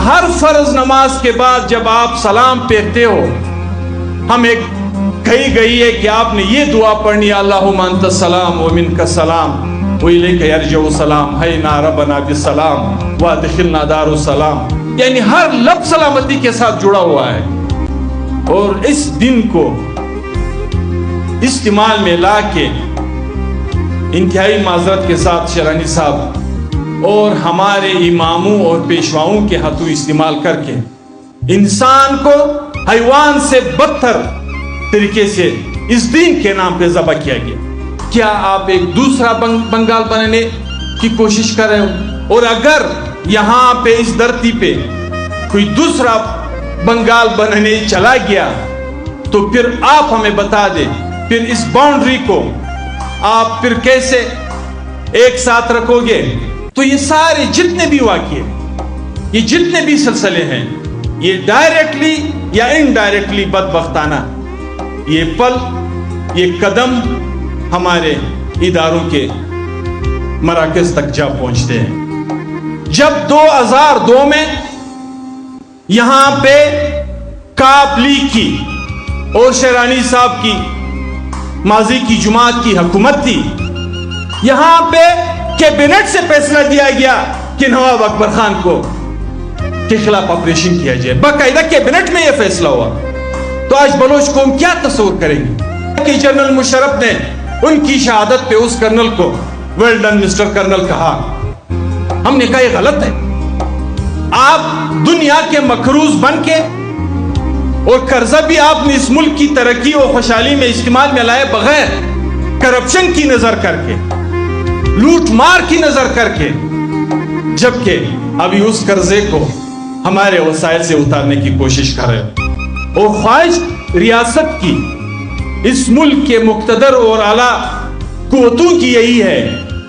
ہر فرض نماز کے بعد جب آپ سلام پھیرتے ہو، ہم ایک کہی گئی ہے کہ آپ نے یہ دعا پڑھنی، اللہم انت السلام ومنک السلام وإلیک یرجع السلام حینا ربنا بالسلام وادخلنا دار السلام، یعنی ہر لفظ سلامتی کے ساتھ جڑا ہوا ہے۔ اور اس دن کو استعمال میں لا کے انتہائی معذرت کے ساتھ شیرانی صاحب اور ہمارے اماموں اور پیشواؤں کے ہاتھوں استعمال کر کے انسان کو حیوان سے بدتر طریقے سے اس دین کے نام پہ ذبح کیا گیا۔ کیا آپ ایک دوسرا بنگال بنانے کی کوشش کر رہے ہو؟ اور اگر یہاں پہ اس دھرتی پہ کوئی دوسرا بنگال بنانے چلا گیا تو پھر آپ ہمیں بتا دیں، پھر اس باؤنڈری کو آپ پھر کیسے ایک ساتھ رکھو گے؟ تو یہ سارے جتنے بھی واقعے، یہ جتنے بھی سلسلے ہیں، یہ ڈائریکٹلی یا انڈائریکٹلی بدبختانہ یہ پل، یہ قدم ہمارے اداروں کے مراکز تک جا پہنچتے ہیں۔ جب 2002 میں یہاں پہ کاپ لیگ کی اور شیرانی صاحب کی ماضی کی جماعت کی حکومت تھی، یہاں پہ کیبنٹ سے فیصلہ دیا گیا کہ نواب اکبر خان کو کے خلاف آپریشن کیا جائے، باقاعدہ کیبنٹ میں یہ فیصلہ ہوا۔ تو آج بلوچ قوم کیا تصور کرے گی کہ جنرل مشرف نے ان کی شہادت پہ اس کرنل کو ویل ڈن مسٹر کرنل کہا؟ ہم نے کہا یہ غلط ہے۔ آپ دنیا کے مقروض بن کے اور قرضہ بھی آپ نے اس ملک کی ترقی اور خوشحالی میں استعمال میں لائے بغیر، کرپشن کی نظر کر کے، لوٹ مار کی نظر کر کے، جبکہ ابھی اس قرضے کو ہمارے وسائل سے اتارنے کی کوشش کر رہے ہیں۔ اور خواہش ریاست کی، اس ملک کے مقتدر اور اعلیٰ قوتوں کی یہی ہے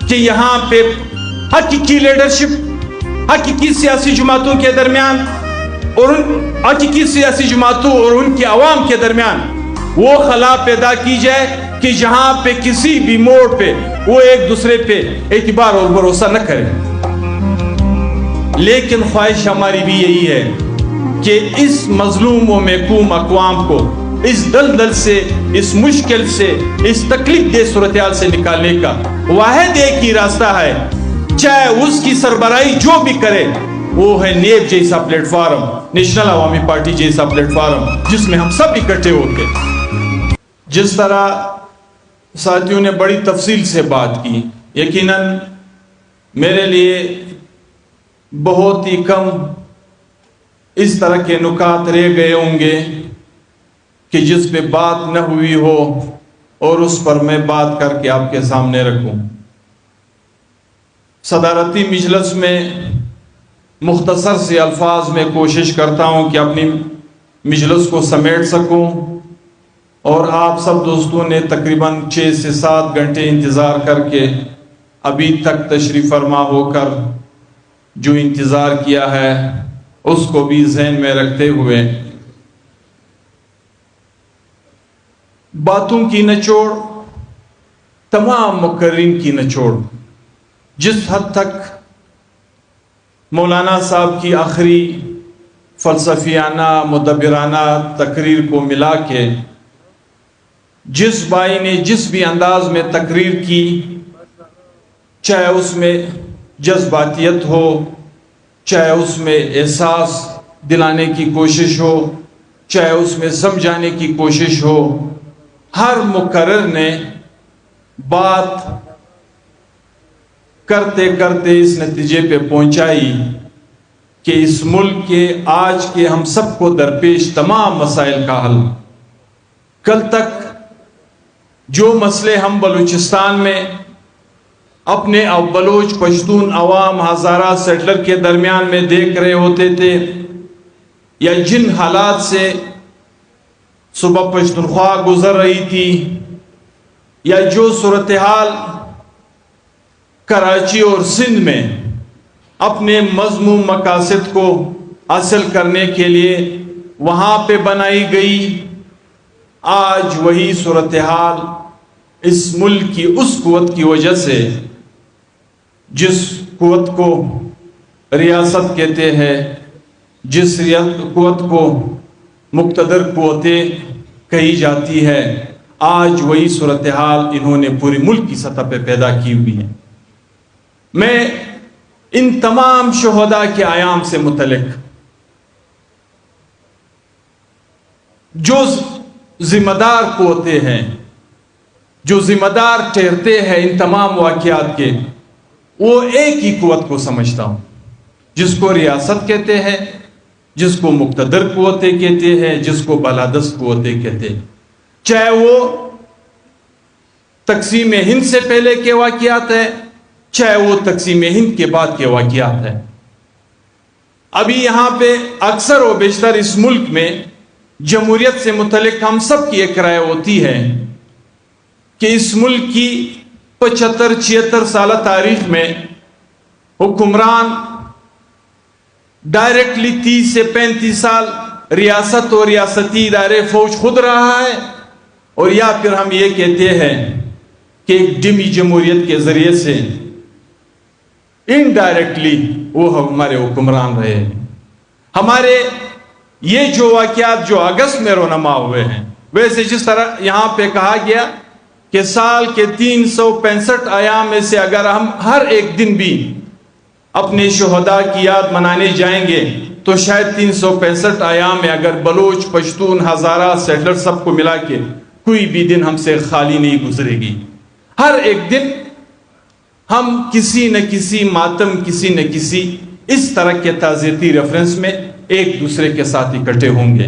کہ یہاں پہ حقیقی لیڈرشپ، حقیقی سیاسی جماعتوں کے درمیان اور حقیقی سیاسی جماعتوں اور ان کے عوام کے درمیان وہ خلا پیدا کی جائے کہ جہاں پہ کسی بھی موڑ پہ وہ ایک دوسرے پہ اعتبار اور بھروسہ نہ کرے۔ لیکن خواہش ہماری بھی یہی ہے کہ اس مظلوم و محکوم اقوام کو اس دلدل سے، اس مشکل سے، اس تکلیف دہ صورتحال سے نکالنے کا واحد ایک ہی راستہ ہے، چاہے اس کی سربراہی جو بھی کرے، وہ ہے نیب جیسا پلیٹ فارم، نیشنل عوامی پارٹی جیسا پلیٹ فارم، جس میں ہم سب اکٹھے ہوتے۔ جس طرح ساتھیوں نے بڑی تفصیل سے بات کی، یقیناً میرے لیے بہت ہی کم اس طرح کے نکات رہ گئے ہوں گے کہ جس پہ بات نہ ہوئی ہو اور اس پر میں بات کر کے آپ کے سامنے رکھوں۔ صدارتی مجلس میں مختصر سے الفاظ میں کوشش کرتا ہوں کہ اپنی مجلس کو سمیٹ سکوں، اور آپ سب دوستوں نے تقریباً 6 سے 7 گھنٹے انتظار کر کے ابھی تک تشریف فرما ہو کر جو انتظار کیا ہے اس کو بھی ذہن میں رکھتے ہوئے باتوں کی نچوڑ، تمام مقررین کی نچوڑ، جس حد تک مولانا صاحب کی آخری فلسفیانہ مدبرانہ تقریر کو ملا کے جس بھائی نے جس بھی انداز میں تقریر کی، چاہے اس میں جذباتیت ہو، چاہے اس میں احساس دلانے کی کوشش ہو، چاہے اس میں سمجھانے کی کوشش ہو، ہر مقرر نے بات کرتے کرتے اس نتیجے پہ پہنچائی کہ اس ملک کے آج کے ہم سب کو درپیش تمام مسائل کا حل، کل تک جو مسئلے ہم بلوچستان میں اپنے بلوچ پشتون عوام ہزارہ سیٹلر کے درمیان میں دیکھ رہے ہوتے تھے، یا جن حالات سے صبح پشتونخوا گزر رہی تھی، یا جو صورتحال کراچی اور سندھ میں اپنے مذموم مقاصد کو حاصل کرنے کے لیے وہاں پہ بنائی گئی، آج وہی صورتحال اس ملک کی اس قوت کی وجہ سے، جس قوت کو ریاست کہتے ہیں، جس قوت کو مقتدر قوتیں کہی جاتی ہے، آج وہی صورتحال انہوں نے پوری ملک کی سطح پہ پیدا کی ہوئی ہے۔ میں ان تمام شہداء کے ایام سے متعلق جو ذمہ دار قوتیں ہیں، جو ذمہ دار ٹھہرتے ہیں ان تمام واقعات کے، وہ ایک ہی قوت کو سمجھتا ہوں، جس کو ریاست کہتے ہیں، جس کو مقتدر قوتیں کہتے ہیں، جس کو بالادست قوتیں کہتے ہیں، چاہے وہ تقسیم ہند سے پہلے کے واقعات ہیں، چاہے وہ تقسیم ہند کے بعد کے واقعات ہیں۔ ابھی یہاں پہ اکثر و بیشتر اس ملک میں جمہوریت سے متعلق ہم سب کی ایک رائے ہوتی ہے کہ اس ملک کی 75-76 سالہ تاریخ میں حکمران ڈائریکٹلی 30 سے 35 سال ریاست اور ریاستی ادارے فوج خود رہا ہے، اور یا پھر ہم یہ کہتے ہیں کہ ایک ڈمی جمہوریت کے ذریعے سے انڈائریکٹلی وہ ہمارے حکمران رہے ہیں۔ ہمارے یہ جو واقعات جو اگست میں رونما ہوئے ہیں، ویسے جس طرح یہاں پہ کہا گیا کہ سال کے 365 ایام میں سے اگر ہم ہر ایک دن بھی اپنے شہداء کی یاد منانے جائیں گے تو شاید 365 ایام میں اگر بلوچ، پشتون، ہزارہ، سیٹلر سب کو ملا کے کوئی بھی دن ہم سے خالی نہیں گزرے گی۔ ہر ایک دن ہم کسی نہ کسی ماتم، کسی نہ کسی اس طرح کے تعزیتی ریفرنس میں ایک دوسرے کے ساتھ اکٹھے ہوں گے۔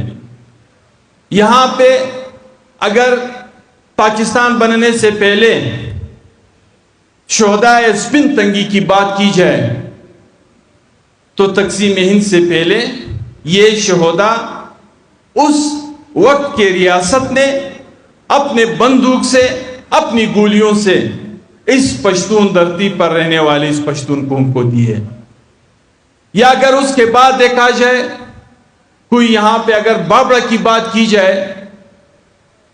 یہاں پہ اگر پاکستان بننے سے پہلے شہداء اسپن تنگی کی بات کی جائے تو تقسیم ہند سے پہلے یہ شہداء اس وقت کے ریاست نے اپنے بندوق سے، اپنی گولیوں سے اس پشتون دھرتی پر رہنے والے اس پشتون قوم کو دیے۔ یا اگر اس کے بعد دیکھا جائے، کوئی یہاں پہ اگر بابڑا کی بات کی جائے،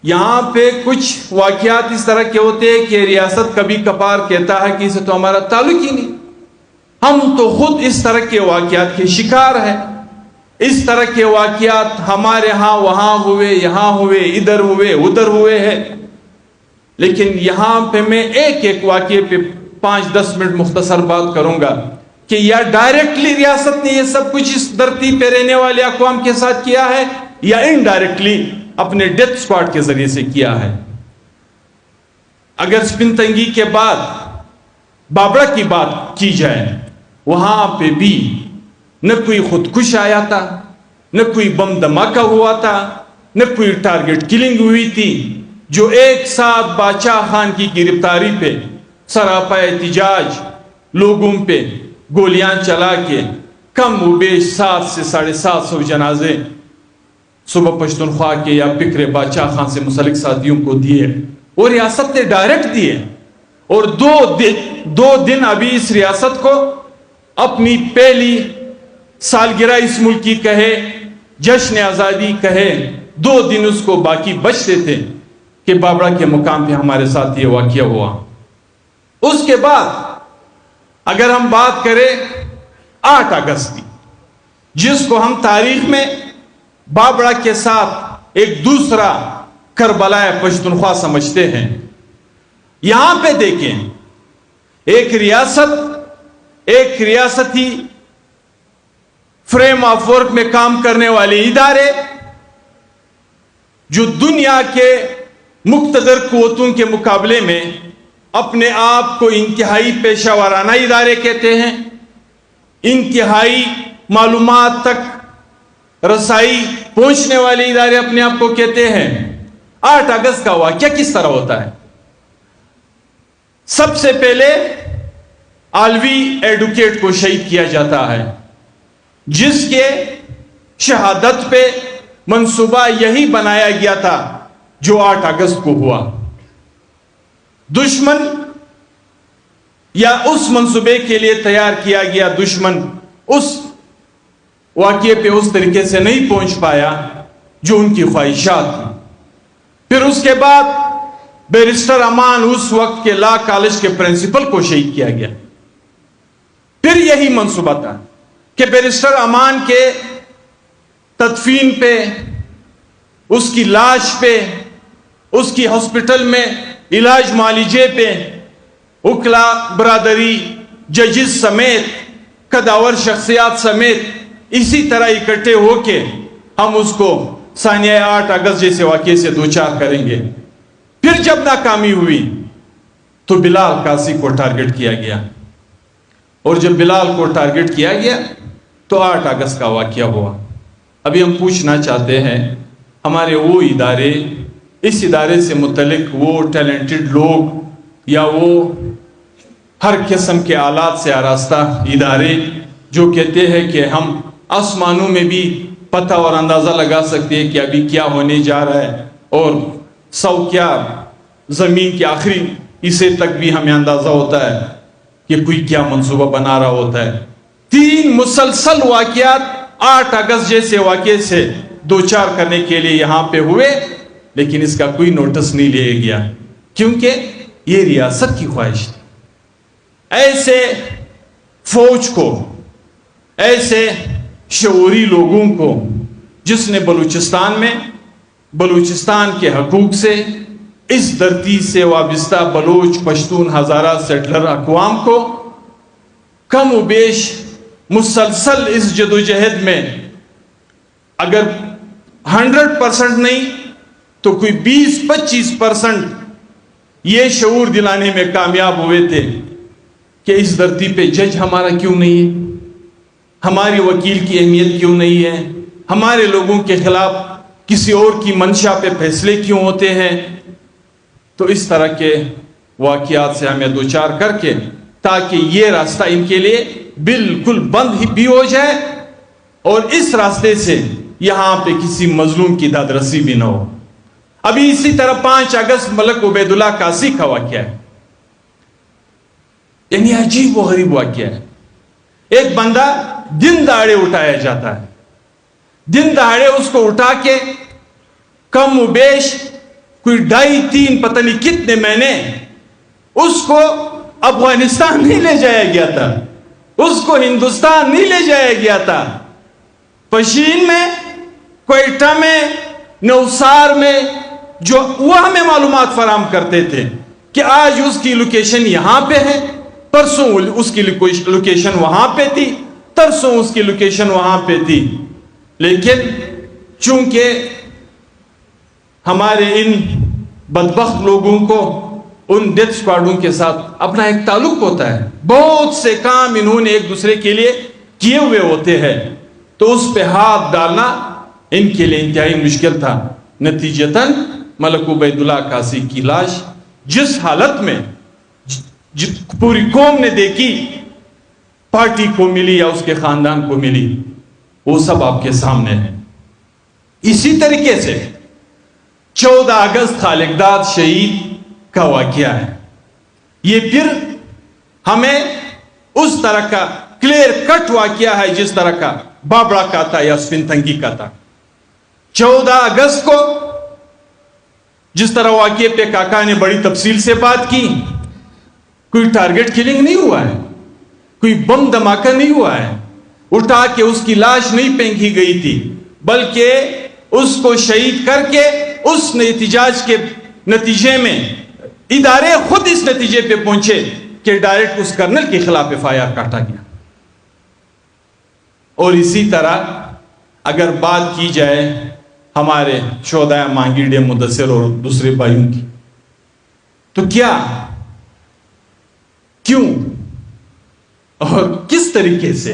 یہاں پہ کچھ واقعات اس طرح کے ہوتے ہیں کہ ریاست کبھی کبھار کہتا ہے کہ اسے تو ہمارا تعلق ہی نہیں، ہم تو خود اس طرح کے واقعات کے شکار ہیں، اس طرح کے واقعات ہمارے ہاں وہاں ہوئے، یہاں ہوئے، ادھر ہوئے، ادھر ہوئے ہیں۔ لیکن یہاں پہ میں ایک واقعے پہ 5-10 منٹ مختصر بات کروں گا کہ یا ڈائریکٹلی ریاست نے یہ سب کچھ اس دھرتی پہ رہنے والے اقوام کے ساتھ کیا ہے، یا انڈائریکٹلی اپنے ڈیتھ سکواڈ کے ذریعے سے کیا ہے۔ اگر سپن تنگی کے بعد بابڑا کی بات کی جائے، وہاں پہ بھی نہ کوئی خودکش آیا تھا، نہ کوئی بم دھماکہ ہوا تھا، نہ کوئی ٹارگٹ کلنگ ہوئی تھی۔ جو ایک ساتھ بادشاہ خان کی گرفتاری پہ سراپا احتجاج لوگوں پہ گولیاں چلا کے کم و بیش 700 سے 750 جنازے صوبہ پشتونخوا کے یا پکرے بادشاہ خان سے منسلک ساتھیوں کو دیے، اور ریاست نے ڈائریکٹ دیے۔ اور دو دن ابھی اس ریاست کو اپنی پہلی سالگرہ اس ملک کی کہے، جشن آزادی کہے، 2 دن اس کو باقی بچتے تھے کہ بابڑا کے مقام پہ ہمارے ساتھ یہ واقعہ ہوا۔ اس کے بعد اگر ہم بات کریں 8 اگست کی، جس کو ہم تاریخ میں بابڑا کے ساتھ ایک دوسرا کربلا پشتونخوا سمجھتے ہیں، یہاں پہ دیکھیں ایک ریاستی فریم آف ورک میں کام کرنے والے ادارے جو دنیا کے مقتدر قوتوں کے مقابلے میں اپنے آپ کو انتہائی پیشہ ورانہ ادارے کہتے ہیں، انتہائی معلومات تک رسائی پہنچنے والے ادارے اپنے آپ کو کہتے ہیں۔ 8 اگست کا واقعہ کس طرح ہوتا ہے؟ سب سے پہلے عالوی ایڈوکیٹ کو شہید کیا جاتا ہے، جس کے شہادت پہ منصوبہ یہی بنایا گیا تھا جو 8 اگست کو ہوا۔ دشمن یا اس منصوبے کے لیے تیار کیا گیا دشمن اس واقعے پہ اس طریقے سے نہیں پہنچ پایا جو ان کی خواہشات تھی۔ پھر اس کے بعد بیرسٹر امان اس وقت کے لا کالج کے پرنسپل کو شہید کیا گیا۔ پھر یہی منصوبہ تھا کہ بیرسٹر امان کے تدفین پہ، اس کی لاش پہ، اس کی ہاسپٹل میں علاج معالجے پہ وکلا برادری، ججز سمیت، قداور شخصیات سمیت اسی طرح اکٹھے ہو کے ہم اس کو ثانیہ 8 اگست جیسے واقعے سے دوچار کریں گے۔ پھر جب ناکامی ہوئی تو بلال قاضی کو ٹارگٹ کیا گیا، اور جب بلال کو ٹارگٹ کیا گیا تو 8 اگست کا واقعہ ہوا۔ ابھی ہم پوچھنا چاہتے ہیں ہمارے وہ ادارے، اس ادارے سے متعلق وہ ٹیلنٹڈ لوگ یا وہ ہر قسم کے آلات سے آراستہ ادارے جو کہتے ہیں کہ ہم آسمانوں میں بھی پتہ اور اندازہ لگا سکتے ہیں کہ ابھی کیا ہونے جا رہا ہے، اور 100 کیا زمین کے آخری حصے تک بھی ہمیں اندازہ ہوتا ہے کہ کوئی کیا منصوبہ بنا رہا ہوتا ہے۔ 3 مسلسل واقعات 8 اگست جیسے واقعے سے دوچار کرنے کے لیے یہاں پہ ہوئے، لیکن اس کا کوئی نوٹس نہیں لیا گیا، کیونکہ یہ ریاست کی خواہش تھی۔ ایسے فوج کو، ایسے شعوری لوگوں کو جس نے بلوچستان میں بلوچستان کے حقوق سے، اس دھرتی سے وابستہ بلوچ، پشتون، ہزارہ سیٹلر اقوام کو کم و بیش مسلسل اس جدوجہد میں اگر 100% نہیں تو کوئی 20-25% یہ شعور دلانے میں کامیاب ہوئے تھے کہ اس دھرتی پہ جج ہمارا کیوں نہیں ہے، ہماری وکیل کی اہمیت کیوں نہیں ہے، ہمارے لوگوں کے خلاف کسی اور کی منشا پہ فیصلے کیوں ہوتے ہیں۔ تو اس طرح کے واقعات سے ہمیں دوچار کر کے تاکہ یہ راستہ ان کے لیے بالکل بند ہی بھی ہو جائے، اور اس راستے سے یہاں پہ کسی مظلوم کی دادرسی بھی نہ ہو۔ ابھی اسی طرح 5 اگست ملک عبید اللہ قاضی کا واقعہ ہے، یعنی عجیب و غریب واقعہ ہے۔ ایک بندہ دن دہاڑے اٹھایا جاتا ہے، دن دہاڑے اس کو اٹھا کے کم و بیش کوئی 2.5-3 پتہ نہیں کتنے مہینے اس کو افغانستان نہیں لے جایا گیا تھا، اس کو ہندوستان نہیں لے جایا گیا تھا، پشین میں، کوئٹہ میں، نوسار میں، جو وہ ہمیں معلومات فراہم کرتے تھے کہ آج اس کی لوکیشن یہاں پہ ہے، پرسوں اس کی لوکیشن وہاں پہ تھی، ترسوں اس کی لوکیشن وہاں پہ تھی۔ لیکن چونکہ ہمارے ان بدبخت لوگوں کو ان ڈیتھ سکواڈوں کے ساتھ اپنا ایک تعلق ہوتا ہے، بہت سے کام انہوں نے ایک دوسرے کے لیے کیے ہوئے ہوتے ہیں، تو اس پہ ہاتھ ڈالنا ان کے لیے انتہائی مشکل تھا۔ نتیجتاً ملک عبید اللہ قاضی کی لاش جس حالت میں پوری قوم نے دیکھی، پارٹی کو ملی یا اس کے خاندان کو ملی، وہ سب آپ کے سامنے ہے۔ اسی طریقے سے 14 اگست خالق داد شہید کا واقعہ ہے، یہ پھر ہمیں اس طرح کا کلیئر کٹ واقعہ ہے جس طرح کا بابڑا کا تھا یا سپنتنگی کا تھا۔ 14 اگست کو جس طرح واقعے پہ کاکا نے بڑی تفصیل سے بات کی، کوئی ٹارگٹ کلنگ نہیں ہوا ہے، کوئی بم دھماکہ نہیں ہوا ہے، اٹھا کے اس کی لاش نہیں پھینکی گئی تھی، بلکہ اس کو شہید کر کے اس احتجاج کے نتیجے میں ادارے خود اس نتیجے پہ پہنچے کہ ڈائریکٹ اس کرنل کے خلاف FIR کاٹا گیا۔ اور اسی طرح اگر بات کی جائے ہمارے شہدائے مانگی ڈیم مدثر اور دوسرے بھائیوں کی، تو کیوں اور کس طریقے سے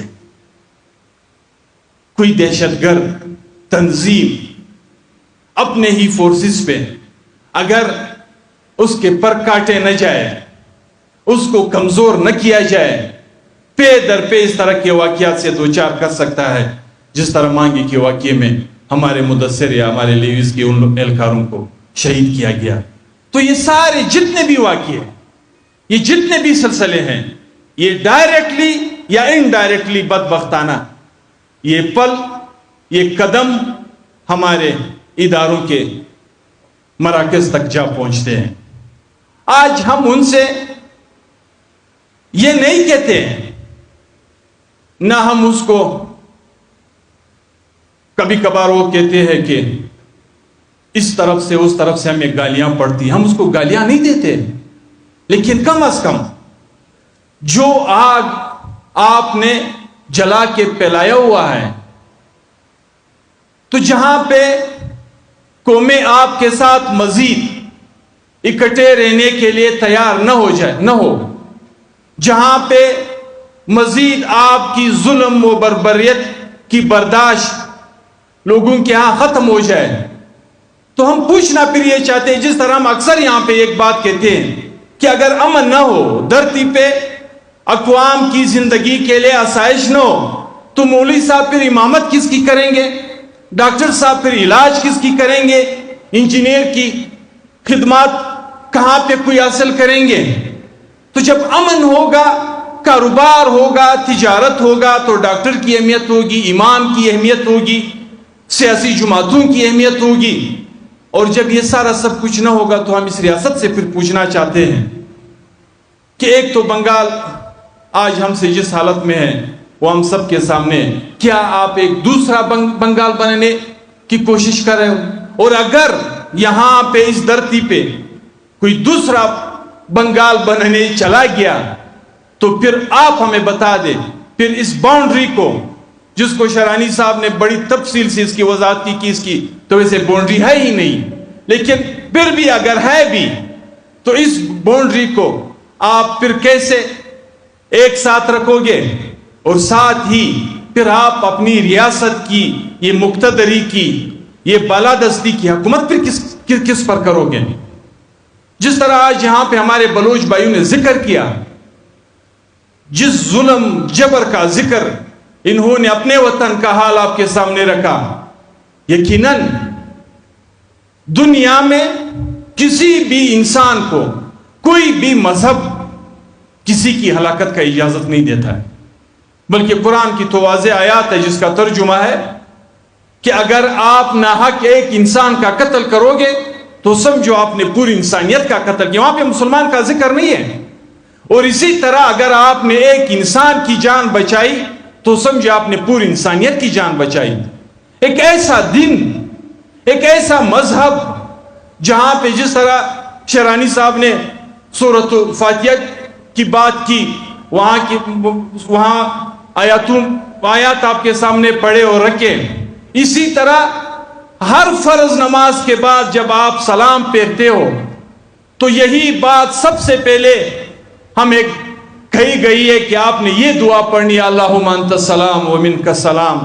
کوئی دہشت گرد تنظیم اپنے ہی فورسز پہ اگر اس کے پر کاٹے نہ جائے، اس کو کمزور نہ کیا جائے، پے در پہ اس طرح کے واقعات سے دوچار کر سکتا ہے، جس طرح مانگی کے واقعے میں ہمارے مدثر یا ہمارے لیویز کے ان اہلکاروں کو شہید کیا گیا۔ تو یہ سارے جتنے بھی واقعے، یہ جتنے بھی سلسلے ہیں، یہ ڈائریکٹلی یا انڈائریکٹلی بدبختانہ یہ پل، یہ قدم ہمارے اداروں کے مراکز تک جا پہنچتے ہیں۔ آج ہم ان سے یہ نہیں کہتے ہیں، نہ ہم اس کو کبھی کبھار وہ کہتے ہیں کہ اس طرف سے ہمیں گالیاں پڑتی ہیں، ہم اس کو گالیاں نہیں دیتے، لیکن کم از کم جو آگ آپ نے جلا کے پھیلایا ہوا ہے، تو جہاں پہ قومیں آپ کے ساتھ مزید اکٹھے رہنے کے لیے تیار نہ ہو، جہاں پہ مزید آپ کی ظلم و بربریت کی برداشت لوگوں کے ہاں ختم ہو جائے، تو ہم پوچھنا پھر یہ چاہتے ہیں، جس طرح ہم اکثر یہاں پہ ایک بات کہتے ہیں کہ اگر امن نہ ہو، دھرتی پہ اقوام کی زندگی کے لیے آسائش نہ ہو، تو مولوی صاحب پھر امامت کس کی کریں گے؟ ڈاکٹر صاحب پھر علاج کس کی کریں گے؟ انجینئر کی خدمات کہاں پہ کوئی حاصل کریں گے؟ تو جب امن ہوگا، کاروبار ہوگا، تجارت ہوگا، تو ڈاکٹر کی اہمیت ہوگی، امام کی اہمیت ہوگی، سیاسی جماعتوں کی اہمیت ہوگی۔ اور جب یہ سارا سب کچھ نہ ہوگا تو ہم اس ریاست سے پھر پوچھنا چاہتے ہیں کہ ایک تو بنگال آج ہم سے جس حالت میں ہے وہ ہم سب کے سامنے، کیا آپ ایک دوسرا بنگال بنانے کی کوشش کر رہے ہو؟ اور اگر یہاں پہ اس دھرتی پہ کوئی دوسرا بنگال بنانے چلا گیا تو پھر آپ ہمیں بتا دیں، پھر اس باؤنڈری کو، جس کو شرانی صاحب نے بڑی تفصیل سے اس کی وضاحت کی اس کی تو ویسے باؤنڈری ہے ہی نہیں، لیکن پھر بھی اگر ہے بھی تو اس باؤنڈری کو آپ پھر کیسے ایک ساتھ رکھو گے؟ اور ساتھ ہی پھر آپ اپنی ریاست کی یہ مقتدری کی یہ بالادستی کی حکومت پھر کس پر کرو گے؟ جس طرح آج یہاں پہ ہمارے بلوچ بھائیوں نے ذکر کیا، جس ظلم جبر کا ذکر انہوں نے اپنے وطن کا حال آپ کے سامنے رکھا، یقیناً دنیا میں کسی بھی انسان کو کوئی بھی مذہب کسی کی ہلاکت کا اجازت نہیں دیتا ہے، بلکہ قرآن کی تو واضح آیات ہے جس کا ترجمہ ہے کہ اگر آپ ناحق ایک انسان کا قتل کرو گے تو سمجھو آپ نے پوری انسانیت کا قتل کیا۔ وہاں پہ مسلمان کا ذکر نہیں ہے۔ اور اسی طرح اگر آپ نے ایک انسان کی جان بچائی تو سمجھو آپ نے پوری انسانیت کی جان بچائی۔ ایک ایسا دن، ایک ایسا مذہب جہاں پہ جس طرح شرانی صاحب نے سورۃ الفاتحہ کی بات کی، وہاں آیات آپ کے سامنے پڑھے اور رکھے، اسی طرح ہر فرض نماز کے بعد جب آپ سلام پھیرتے ہو تو یہی بات سب سے پہلے ہمیں کہی گئی ہے کہ آپ نے یہ دعا پڑھنی، اللہم انت السلام ومنک السلام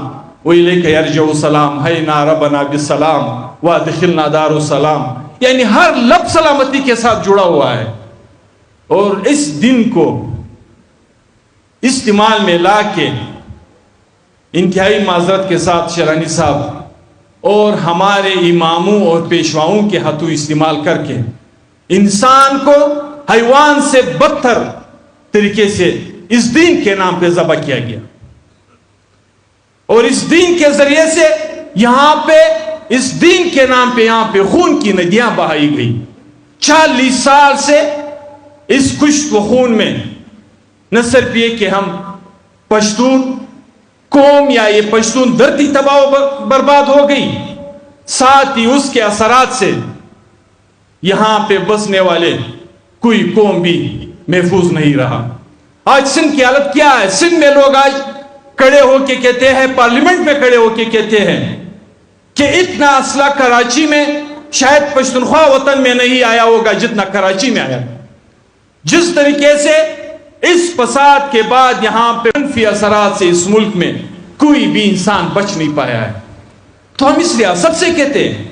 وإلیک یرجع السلام حینا ربنا بالسلام وادخلنا دار السلام، یعنی ہر لفظ سلامتی کے ساتھ جڑا ہوا ہے۔ اور اس دن کو استعمال میں لا کے انتہائی معذرت کے ساتھ شرانی صاحب اور ہمارے اماموں اور پیشواؤں کے ہاتھوں استعمال کر کے انسان کو حیوان سے بدتر طریقے سے اس دین کے نام پہ ذبح کیا گیا، اور اس دین کے ذریعے سے یہاں پہ اس دین کے نام پہ یہاں پہ خون کی ندیاں بہائی گئی۔ 40 سال سے اس خشک و خون میں نہ صرف یہ کہ ہم پشتون قوم یا یہ پشتون دھرتی تباہ و برباد ہو گئی، ساتھ ہی اس کے اثرات سے یہاں پہ بسنے والے کوئی قوم بھی محفوظ نہیں رہا۔ آج سندھ کی حالت کیا ہے؟ سندھ میں لوگ آج کھڑے ہو کے کہتے ہیں، پارلیمنٹ میں کھڑے ہو کے کہتے ہیں کہ اتنا اسلحہ کراچی میں شاید پشتونخوا وطن میں نہیں آیا ہوگا جتنا کراچی میں آیا۔ جس طریقے سے اس فساد کے بعد یہاں پہ منفی اثرات سے اس ملک میں کوئی بھی انسان بچ نہیں پایا ہے، تو ہم اس ریاست سے کہتے ہیں،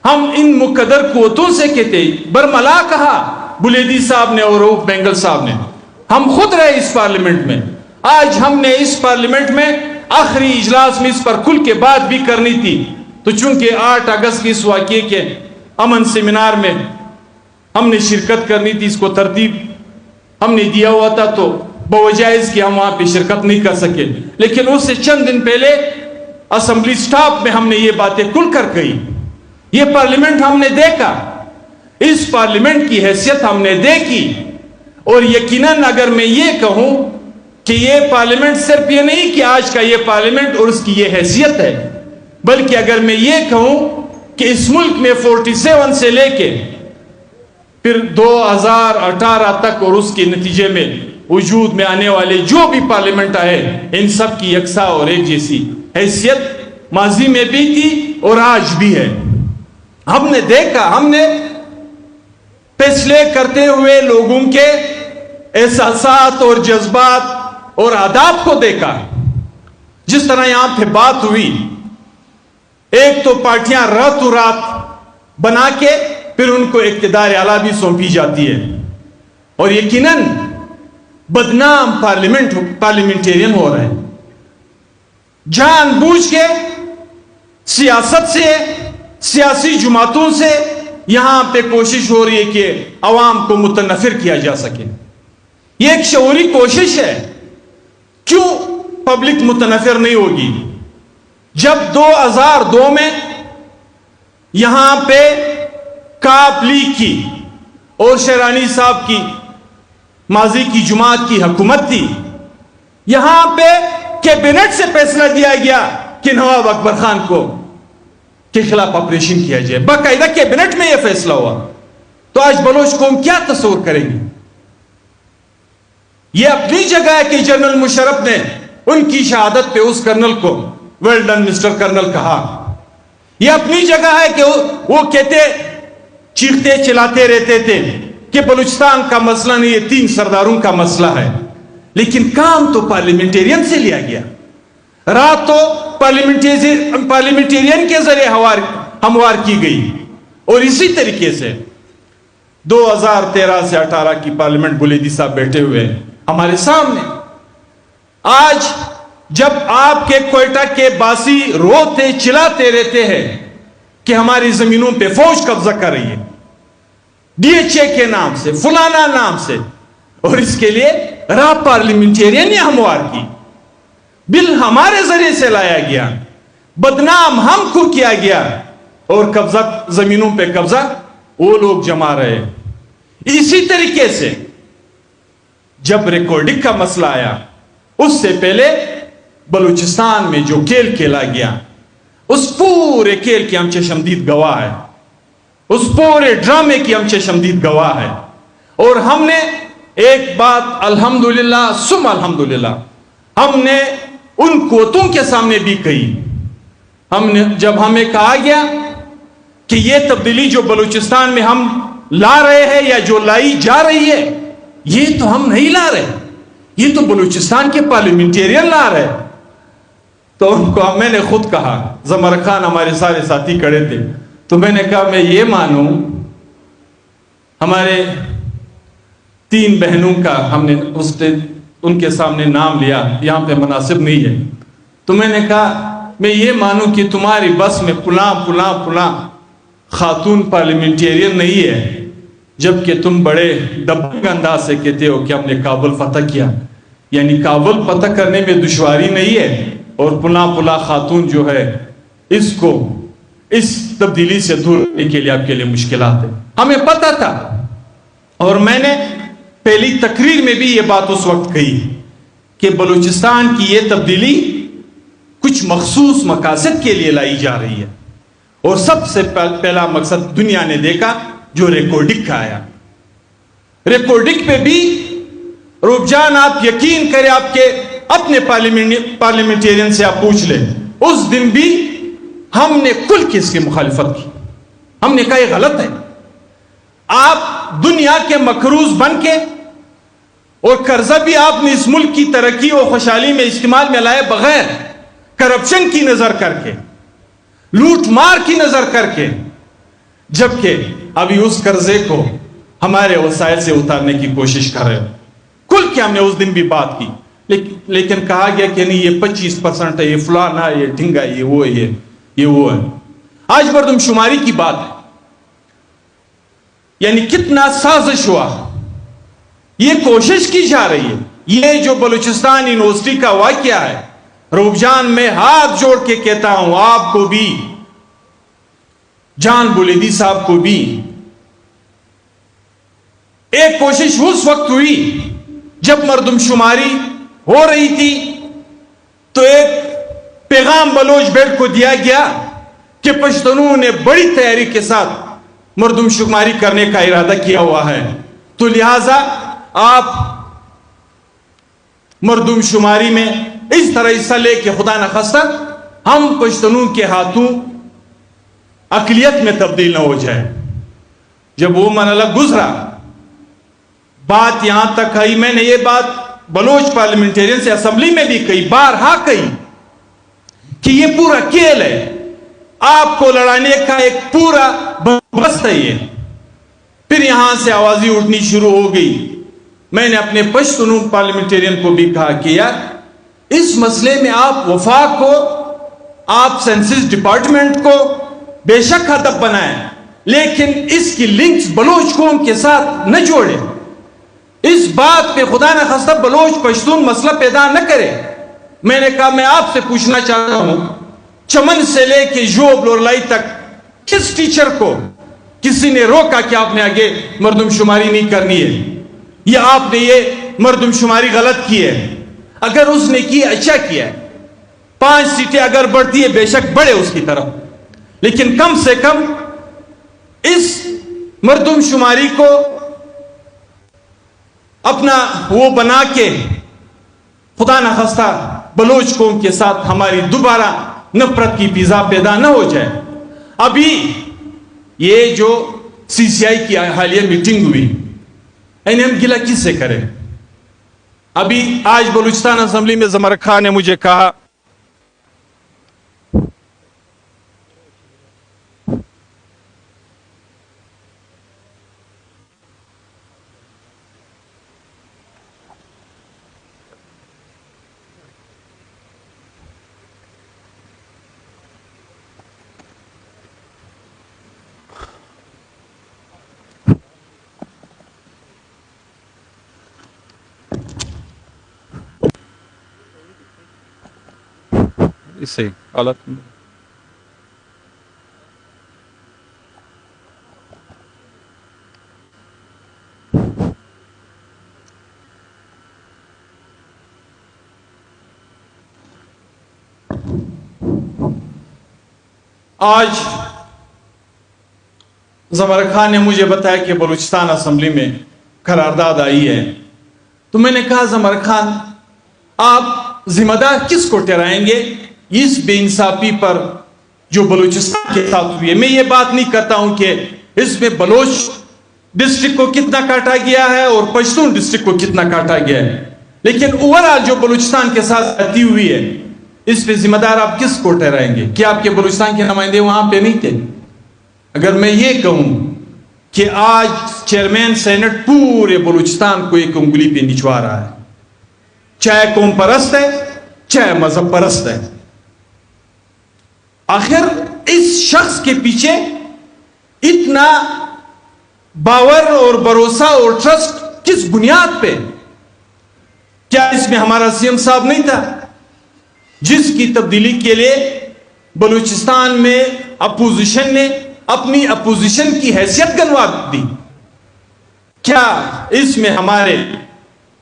ہم ان مقدر قوتوں سے کہتے ہیں، برملا کہا بلیدی صاحب نے اور روف بینگل صاحب نے، ہم خود رہے اس پارلیمنٹ میں، آج ہم نے اس پارلیمنٹ میں آخری اجلاس میں اس پر کھل کے بات بھی کرنی تھی، تو چونکہ 8 اگست کی اس واقعے کے امن سیمینار میں ہم نے شرکت کرنی تھی، اس کو ترتیب ہم نے دیا ہوا تھا، تو بوجہ اس کی ہم وہاں پہ شرکت نہیں کر سکے، لیکن اس سے چند دن پہلے اسمبلی سٹاف میں ہم نے یہ باتیں کھل کر کہی۔ یہ پارلیمنٹ ہم نے دیکھا، اس پارلیمنٹ کی حیثیت ہم نے دیکھی، اور یقیناً اگر میں یہ کہوں کہ یہ پارلیمنٹ صرف یہ نہیں کہ آج کا یہ پارلیمنٹ اور اس کی یہ حیثیت ہے، بلکہ اگر میں یہ کہوں کہ اس ملک میں 47 سے لے کے پھر 2018 تک اور اس کے نتیجے میں وجود میں آنے والے جو بھی پارلیمنٹ آئے، ان سب کی یکساں اور ایک جیسی حیثیت ماضی میں بھی تھی اور آج بھی ہے۔ ہم نے دیکھا، ہم نے فیصلے کرتے ہوئے لوگوں کے احساسات اور جذبات اور آداب کو دیکھا۔ جس طرح یہاں پہ بات ہوئی، ایک تو پارٹیاں راتوں رات بنا کے پھر ان کو اقتدار اعلیٰ بھی سونپی جاتی ہے، اور یقیناً بدنام پارلیمنٹیرین ہو رہے ہیں۔ جان بوجھ کے سیاست سے، سیاسی جماعتوں سے یہاں پہ کوشش ہو رہی ہے کہ عوام کو متنفر کیا جا سکے۔ یہ ایک شعوری کوشش ہے۔ کیوں پبلک متنفر نہیں ہوگی؟ جب 2002 میں یہاں پہ کاپ لیگ کی اور شیرانی صاحب کی ماضی کی جماعت کی حکومت تھی، یہاں پہ کیبنٹ سے فیصلہ دیا گیا کہ نواب اکبر خان کو کے خلاف آپریشن کیا جائے، باقاعدہ کیبنٹ میں یہ فیصلہ ہوا۔ تو آج بلوچ قوم کیا تصور کرے گی؟ یہ اپنی جگہ ہے کہ جنرل مشرف نے ان کی شہادت پہ اس کرنل کو ویل ڈن مسٹر کرنل کہا۔ یہ اپنی جگہ ہے کہ وہ کہتے، چیختے چلاتے رہتے تھے کہ بلوچستان کا مسئلہ نہیں، یہ 3 سرداروں کا مسئلہ ہے، لیکن کام تو پارلیمنٹیرین سے لیا گیا۔ رات تو پارلیمنٹیرین کے ذریعے ہموار کی گئی، اور اسی طریقے سے 2013 سے 18 کی پارلیمنٹ بلیدی صاحب بیٹھے ہوئے ہمارے سامنے۔ آج جب آپ کے کوئٹہ کے باسی روتے چلاتے رہتے ہیں کہ ہماری زمینوں پہ فوج قبضہ کر رہی ہے ڈی ایچ اے کے نام سے، فلانا نام سے، اور اس کے لیے راہ پارلیمنٹیرین نے ہموار کی، بل ہمارے ذریعے سے لایا گیا، بدنام ہم کو کیا گیا، اور قبضہ زمینوں پہ قبضہ وہ لوگ جما رہے۔ اسی طریقے سے جب ریکارڈنگ کا مسئلہ آیا، اس سے پہلے بلوچستان میں جو کھیل کھیلا گیا، اس پورے کھیل کی ہم چشمدید گواہ ہے، اس پورے ڈرامے کی ہم چشمدید گواہ ہے۔ اور ہم نے ایک بات الحمدللہ ثم الحمدللہ ہم نے ان قوتوں کے سامنے بھی کہی۔ جب ہمیں کہا گیا کہ یہ تبدیلی جو بلوچستان میں ہم لا رہے ہیں یا جو لائی جا رہی ہے، یہ تو ہم نہیں لا رہے، یہ تو بلوچستان کے پارلیمنٹیرین لا رہے۔ تو ان کو میں نے خود کہا، زمر خان ہمارے سارے ساتھی کھڑے تھے، تو میں نے کہا میں یہ مانوں، ہمارے 3 بہنوں کا ہم نے ان کے سامنے نام لیا، یہاں پہ مناسب نہیں ہے، تو میں نے کہا میں یہ مانوں کہ تمہاری بس میں پلاں خاتون پارلیمنٹیرین نہیں ہے، جبکہ تم بڑے دبنگ انداز سے کہتے ہو کہ ہم نے کابل فتح کیا، یعنی کابل فتح کرنے میں دشواری نہیں ہے، اور پلا خاتون جو ہے اس کو اس تبدیلی سے دور کرنے کے لیے آپ کے لیے مشکلات ہیں۔ ہمیں پتہ تھا، اور میں نے پہلی تقریر میں بھی یہ بات اس وقت کہی کہ بلوچستان کی یہ تبدیلی کچھ مخصوص مقاصد کے لیے لائی جا رہی ہے، اور سب سے پہلا مقصد دنیا نے دیکھا جو ریکارڈنگ کا آیا۔ ریکارڈنگ پہ بھی روپ جان آپ یقین کریں، آپ کے اپنے پارلیمنٹیرین سے آپ پوچھ لیں، اس دن بھی ہم نے کل کس کی مخالفت کی، ہم نے کہا یہ غلط ہے۔ آپ دنیا کے مقروض بن کے، اور قرضہ بھی آپ نے اس ملک کی ترقی اور خوشحالی میں استعمال میں لائے بغیر، کرپشن کی نظر کر کے، لوٹ مار کی نظر کر کے، جبکہ ابھی اس قرضے کو ہمارے وسائل سے اتارنے کی کوشش کر رہے ہو۔ کل کے ہم نے اس دن بھی بات کی، لیکن کہا گیا کہ نہیں یہ 25% ہے، یہ فلانا ہے، یہ ڈھنگا ہے، یہ وہ ہے۔ آج مردم شماری کی بات ہے، یعنی کتنا سازش ہوا، یہ کوشش کی جا رہی ہے۔ یہ جو بلوچستان یونیورسٹی کا واقعہ ہے، روپ جان میں ہاتھ جوڑ کے کہتا ہوں، آپ کو بھی، جان بلیدی صاحب کو بھی، ایک کوشش اس وقت ہوئی جب مردم شماری ہو رہی تھی، تو ایک پیغام بلوچ بیلٹ کو دیا گیا کہ پشتونوں نے بڑی تیاری کے ساتھ مردم شماری کرنے کا ارادہ کیا ہوا ہے، تو لہذا آپ مردم شماری میں اس طرح حصہ لے کہ خدا نخواستہ ہم پشتونوں کے ہاتھوں اقلیت میں تبدیل نہ ہو جائے۔ جب وہ مرحلہ گزرا، بات یہاں تک آئی، میں نے یہ بات بلوچ پارلیمنٹیرین سے اسمبلی میں بھی کہی، بارہا کہی، کہ یہ پورا کھیل ہے، آپ کو لڑانے کا ایک پورا بندوبست ہے یہ۔ پھر یہاں سے آوازیں اٹھنی شروع ہو گئی۔ میں نے اپنے پشتون پارلیمنٹیرین کو بھی کہا کہ یار اس مسئلے میں آپ وفاق کو، آپ سینسس ڈپارٹمنٹ کو بے شک ہدف بنائیں، لیکن اس کی لنکس بلوچ قوم کے ساتھ نہ جوڑیں، اس بات پہ خدا نہ خواستہ بلوچ پشتون مسئلہ پیدا نہ کرے۔ میں نے کہا میں آپ سے پوچھنا چاہتا ہوں، چمن سے لے کے جوب لورلائی تک کس ٹیچر کو کسی نے روکا کہ آپ نے آگے مردم شماری نہیں کرنی ہے، یا آپ نے یہ مردم شماری غلط کی ہے؟ اگر اس نے کی اچھا کیا ہے، 5 سیٹیں اگر بڑھتی ہے بے شک بڑھے اس کی طرف، لیکن کم سے کم اس مردم شماری کو اپنا وہ بنا کے خدا نخواستہ بلوچ قوم کے ساتھ ہماری دوبارہ نفرت کی فضا پیدا نہ ہو جائے۔ ابھی یہ جو سی سی آئی کی حالیہ میٹنگ ہوئی، انہیں ہم گلہ کس سے کریں؟ ابھی آج بلوچستان اسمبلی میں زمرک خان نے مجھے کہا اس سے غلط آج زمرک خان نے مجھے بتایا کہ بلوچستان اسمبلی میں قرارداد آئی ہے، تو میں نے کہا زمرک خان آپ ذمہ دار کس کو ٹھہرائیں گے اس بے انصافی پر جو بلوچستان کے ساتھ ہوئی ہے؟ میں یہ بات نہیں کرتا ہوں کہ اس میں بلوچ ڈسٹرکٹ کو کتنا کاٹا گیا ہے اور پشتون ڈسٹرکٹ کو کتنا کاٹا گیا ہے، لیکن اوورآل جو بلوچستان کے ساتھ آتی ہوئی ہے اس پہ ذمہ دار آپ کس کو ٹھہرائیں گے؟ کیا آپ کے بلوچستان کے نمائندے وہاں پہ نہیں تھے؟ اگر میں یہ کہوں کہ آج چیئرمین سینٹ پورے بلوچستان کو ایک انگلی پہ نچوا رہا ہے، چاہے قوم پرست ہے چاہے مذہب پرست ہے، آخر اس شخص کے پیچھے اتنا باور اور بھروسہ اور ٹرسٹ کس بنیاد پہ؟ کیا اس میں ہمارا سی ایم صاحب نہیں تھا جس کی تبدیلی کے لیے بلوچستان میں اپوزیشن نے اپنی اپوزیشن کی حیثیت گنوا دی؟ کیا اس میں ہمارے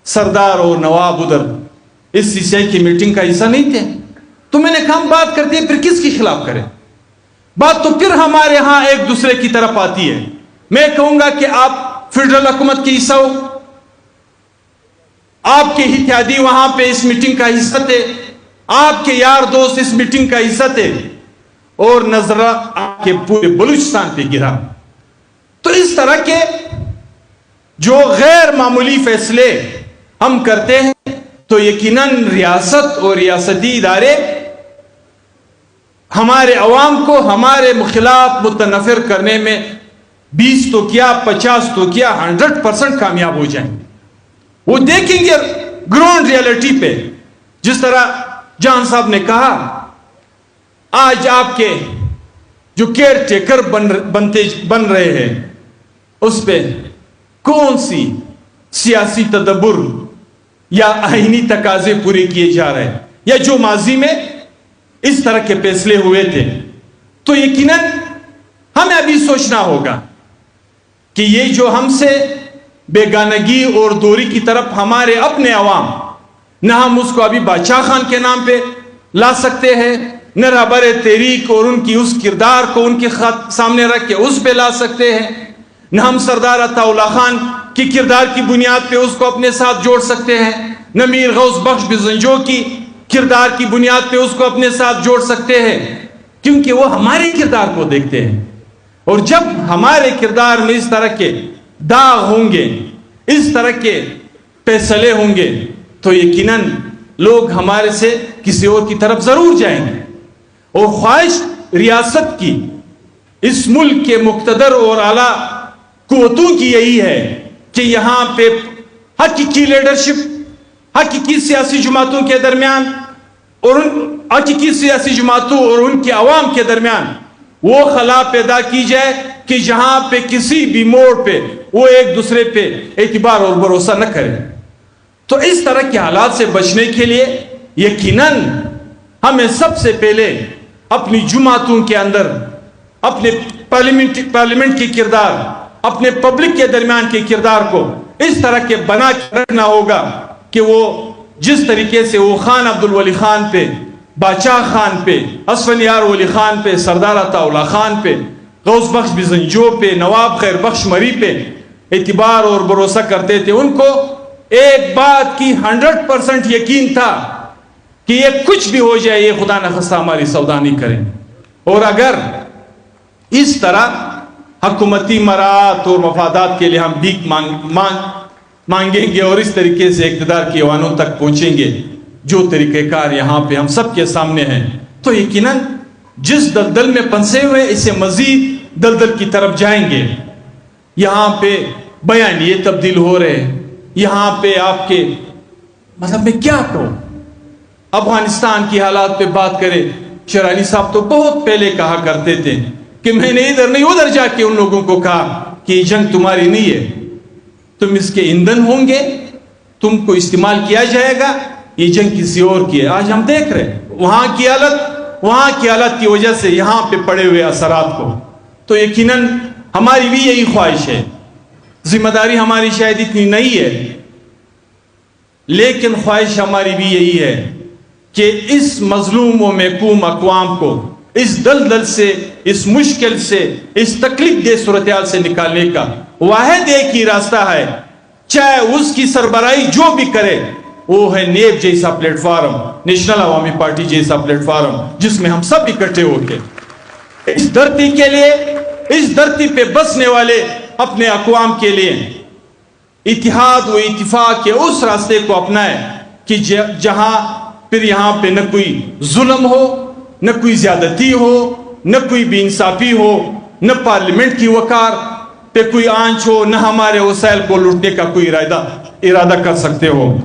سردار اور نواب ادھر اس سی سی آئی کی میٹنگ کا حصہ نہیں تھے؟ تو میں نے کہا ہم بات کرتے ہیں پھر کس کے خلاف کریں؟ بات تو پھر ہمارے ہاں ایک دوسرے کی طرف آتی ہے۔ میں کہوں گا کہ آپ فیڈرل حکومت کے حصہ ہو، آپ کے اتحادی وہاں پہ اس میٹنگ کا حصہ تھے، آپ کے یار دوست اس میٹنگ کا حصہ تھے، اور نظرہ آپ کے پورے بلوچستان پہ گرا۔ تو اس طرح کے جو غیر معمولی فیصلے ہم کرتے ہیں تو یقیناً ریاست اور ریاستی ادارے ہمارے عوام کو ہمارے خلاف متنفر کرنے میں 20 تو کیا 50 تو کیا 100% کامیاب ہو جائیں۔ وہ دیکھیں گے گراؤنڈ ریالٹی پہ، جس طرح جان صاحب نے کہا آج آپ کے جو کیئر ٹیکر بن رہے ہیں اس پہ کون سی سیاسی تدبر یا آئینی تقاضے پورے کیے جا رہے ہیں، یا جو ماضی میں اس طرح کے فیصلے ہوئے تھے؟ تو یقیناً ہمیں ابھی سوچنا ہوگا کہ یہ جو ہم سے بیگانگی اور دوری کی طرف ہمارے اپنے عوام، نہ ہم اس کو ابھی بادشاہ خان کے نام پہ لا سکتے ہیں، نہ رہبر تحریک اور ان کی اس کردار کو ان کے سامنے رکھ کے اس پہ لا سکتے ہیں، نہ ہم سردار عطا اللہ خان کی کردار کی بنیاد پہ اس کو اپنے ساتھ جوڑ سکتے ہیں، نہ میر غوث بخش بزنجو کی کردار کی بنیاد پہ اس کو اپنے ساتھ جوڑ سکتے ہیں، کیونکہ وہ ہمارے کردار کو دیکھتے ہیں۔ اور جب ہمارے کردار میں اس طرح کے داغ ہوں گے، اس طرح کے فیصلے ہوں گے، تو یقیناً لوگ ہمارے سے کسی اور کی طرف ضرور جائیں گے۔ اور خواہش ریاست کی، اس ملک کے مقتدر اور اعلیٰ قوتوں کی یہی ہے کہ یہاں پہ حقیقی لیڈرشپ، حقیقی سیاسی جماعتوں کے درمیان اور حقیقی سیاسی جماعتوں اور ان کے عوام کے درمیان وہ خلا پیدا کی جائے کہ جہاں پہ کسی بھی موڑ پہ وہ ایک دوسرے پہ اعتبار اور بھروسہ نہ کرے۔ تو اس طرح کے حالات سے بچنے کے لیے یقیناً ہمیں سب سے پہلے اپنی جماعتوں کے اندر اپنے پارلیمنٹ کی کردار، اپنے پبلک کے درمیان کے کردار کو اس طرح کے بنا کے رکھنا ہوگا کہ وہ جس طریقے سے وہ خان عبد الولی خان پہ، باچا خان پہ، اسفندیار ولی خان پہ، سردار عطا اللہ خان پہ، غوث بخش بزنجو پہ، نواب خیر بخش مری پہ اعتبار اور بھروسہ کرتے تھے، ان کو ایک بات کی 100% یقین تھا کہ یہ کچھ بھی ہو جائے، یہ خدا نخواستہ ہماری سودا نہیں کریں۔ اور اگر اس طرح حکومتی مراعات اور مفادات کے لیے ہم بھیک مانگیں گے اور اس طریقے سے اقتدار کے ایوانوں تک پہنچیں گے جو طریقہ کار یہاں پہ ہم سب کے سامنے ہیں، تو یقیناً جس دلدل میں پھنسے ہوئے اسے مزید دلدل کی طرف جائیں گے۔ یہاں پہ بیانیے تبدیل ہو رہے ہیں، یہاں پہ آپ کے مطلب میں کیا کہوں، افغانستان کی حالات پہ بات کرے، شیر علی صاحب تو بہت پہلے کہا کرتے تھے کہ میں نے ادھر نہیں ادھر جا کے ان لوگوں کو کہا کہ یہ جنگ تمہاری نہیں ہے، تم اس کے ایندھن ہوں گے، تم کو استعمال کیا جائے گا، یہ جنگ کسی اور کی ہے۔ آج ہم دیکھ رہے ہیں وہاں کی حالت کی وجہ سے یہاں پہ پڑے ہوئے اثرات کو۔ تو یقیناً ہماری بھی یہی خواہش ہے، ذمہ داری ہماری شاید اتنی نہیں ہے، لیکن خواہش ہماری بھی یہی ہے کہ اس مظلوم و محکوم اقوام کو اس دلدل سے، اس مشکل سے، اس تکلیف دہ صورتحال سے نکالنے کا واحد ایک ہی راستہ ہے، چاہے اس کی سربراہی جو بھی کرے، وہ ہے نیب جیسا پلیٹ فارم، نیشنل عوامی پارٹی جیسا پلیٹ فارم، جس میں ہم سب اکٹھے ہو کے اس دھرتی کے لیے، اس دھرتی پہ بسنے والے اپنے اقوام کے لیے اتحاد و اتفاق کے اس راستے کو اپنائے کہ جہاں پھر یہاں پہ نہ کوئی ظلم ہو، نہ کوئی زیادتی ہو، نہ کوئی بے انصافی ہو، نہ پارلیمنٹ کی وقار پہ کوئی آنچ ہو، نہ ہمارے وسائل کو لوٹنے کا کوئی ارادہ کر سکتے ہو۔